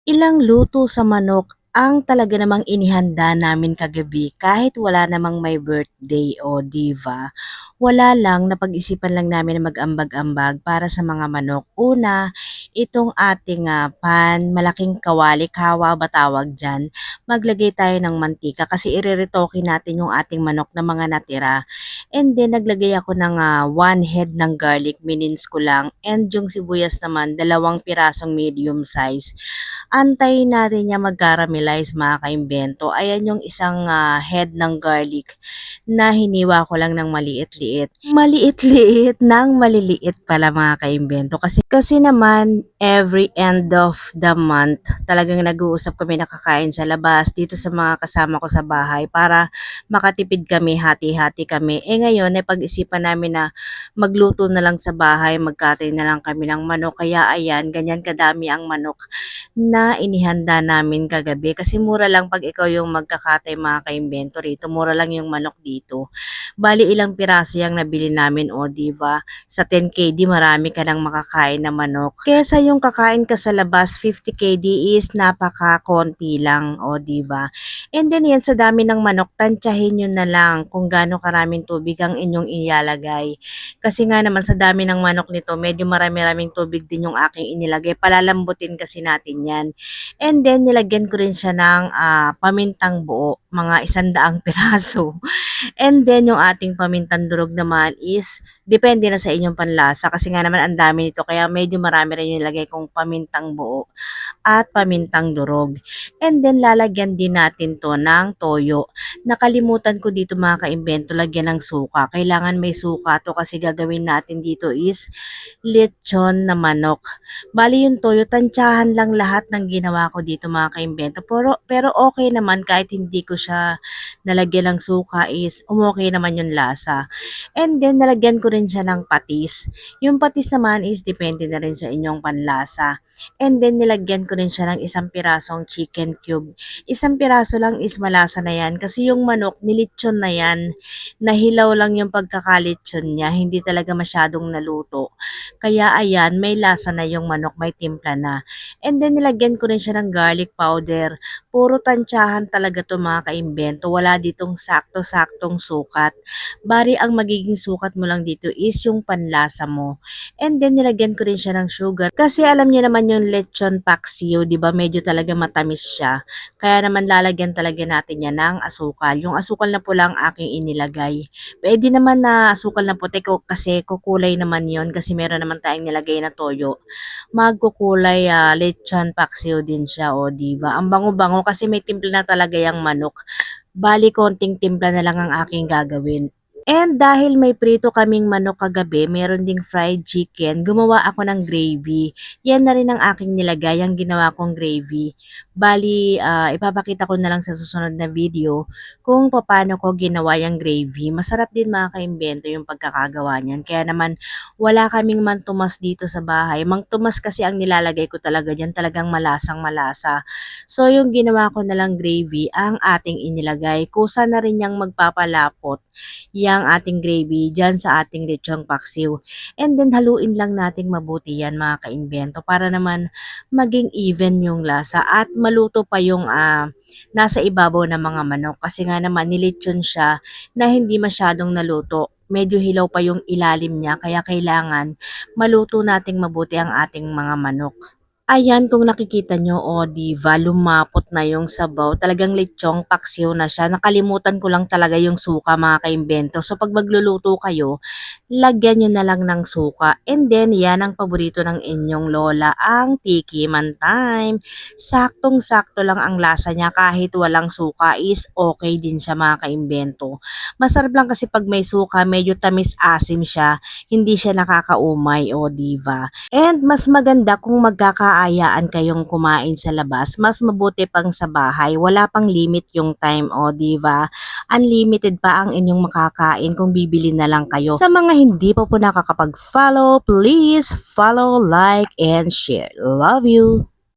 Ilang luto sa manok ang talaga namang inihanda namin kagabi kahit wala namang may birthday o diva. Wala lang, napag-isipan lang namin na mag-ambag-ambag para sa mga manok. Una, itong ating pan, malaking kawali, kawa ba tawag dyan, maglagay tayo ng mantika kasi iriretoke natin yung ating manok na mga natira. And then, naglagay ako ng 1 head ng garlic, minins ko lang. And yung sibuyas naman, 2 pirasong medium size. Antayin natin niya mag-caramelize mga kaimbento. Ayan yung isang head ng garlic na hiniwa ko lang ng maliit-liit. Maliit-liit ng maliliit pala mga kaimbento. Kasi naman every end of the month talagang nag-uusap kami nakakain sa labas dito sa mga kasama ko sa bahay para makatipid kami, hati-hati kami. Ngayon ay pag-isipan namin na magluto na lang sa bahay, magkatay na lang kami ng manok. Kaya ayan, ganyan kadami ang manok na inihanda namin kagabi kasi mura lang pag ikaw yung magkakatay mga kaimbento rito, mura lang yung manok dito. Bali ilang piraso yung nabili namin o diva, sa 10 KD marami ka nang makakain na manok. Kesa yung kakain ka sa labas 50 KD is napaka konti lang o diva. And then yan sa dami ng manok, tantyahin nyo na lang kung gaano karaming tubig ang inyong ilalagay. Kasi nga naman sa dami ng manok nito, medyo marami-raming tubig din yung aking inilagay. Palalambutin kasi natin yan. And then, nilagyan ko rin siya ng pamintang buo, mga 100 piraso. And then, yung ating pamintang durog naman is, depende na sa inyong panlasa. Kasi nga naman, ang dami nito. Kaya medyo marami rin yung nilagay kong pamintang buo at pamintang durog. And then lalagyan din natin to ng toyo. Nakalimutan ko dito mga kaimbento lagyan ng suka. Kailangan may suka to kasi gagawin natin dito is lechon na manok. Bali yung toyo, tantsahan lang lahat ng ginawa ko dito mga kaimbento. Pero okay naman kahit hindi ko siya nalagyan ng suka is umokay naman yung lasa. And then nalagyan ko rin siya ng patis. Yung patis naman is depende na rin sa inyong panlasa. And then nilagyan ko rin siya ng 1 pirasong chicken cube. 1 piraso lang is malasa na yan kasi yung manok nilitsyon na yan. Nahilaw lang yung pagkakalitsyon niya, hindi talaga masyadong naluto. Kaya ayan, may lasa na yung manok, may timpla na. And then nilagyan ko rin siya ng garlic powder. Puro tansyahan talaga to mga kaimbento. Wala ditong sakto-saktong sukat. Bari ang magiging sukat mo lang dito is yung panlasa mo. And then nilagyan ko rin siya ng sugar. Kasi alam niyo naman yung lechon paksiw, 'di ba? Medyo talaga matamis siya. Kaya naman lalagyan talaga natin yan ng asukal. Yung asukal na pula ang aking inilagay. Pwede naman na asukal na puti ko kasi kukulay naman yon kasi meron naman tayong nilagay na toyo. Magkukulay lechon paksiw din siya o diba? Ang bango-bango kasi may timpla na talaga yung manok. Bali konting timpla na lang ang aking gagawin. And dahil may prito kaming manok kagabi, meron ding fried chicken, gumawa ako ng gravy. Yan na rin ang aking nilagay, ang ginawa kong gravy. Bali, ipapakita ko na lang sa susunod na video kung paano ko ginawa yung gravy. Masarap din mga kaimbento yung pagkakagawa niyan. Kaya naman, wala kaming mantumas dito sa bahay. Mangtumas kasi ang nilalagay ko talaga dyan, talagang malasang malasa. So, yung ginawa ko na lang gravy, ang ating inilagay. Kusa na rin niyang magpapalapot yang ating gravy dyan sa ating lechong paksiw. And then haluin lang nating mabuti yan mga kaimbento para naman maging even yung lasa at maluto pa yung nasa ibabaw ng mga manok. Kasi nga naman nilechon siya na hindi masyadong naluto. Medyo hilaw pa yung ilalim niya kaya kailangan maluto nating mabuti ang ating mga manok. Ayan, kung nakikita nyo, o diba, lumapot na yung sabaw. Talagang lechong paksiw na siya. Nakalimutan ko lang talaga yung suka mga kaimbento. So, pag magluluto kayo, lagyan nyo na lang ng suka. And then, yan ang paborito ng inyong lola, ang tikiman time. Saktong-sakto lang ang lasa niya kahit walang suka is okay din siya mga kaimbento. Masarap lang kasi pag may suka, medyo tamis-asim siya. Hindi siya nakakaumay, o diba. And mas maganda kung magkakaayaan kayong kumain sa labas, mas mabuti pang sa bahay. Wala pang limit yung time, o diba? Unlimited pa ang inyong makakain kung bibili na lang kayo. Sa mga hindi pa po nakakapag-follow, please follow, like, and share. Love you!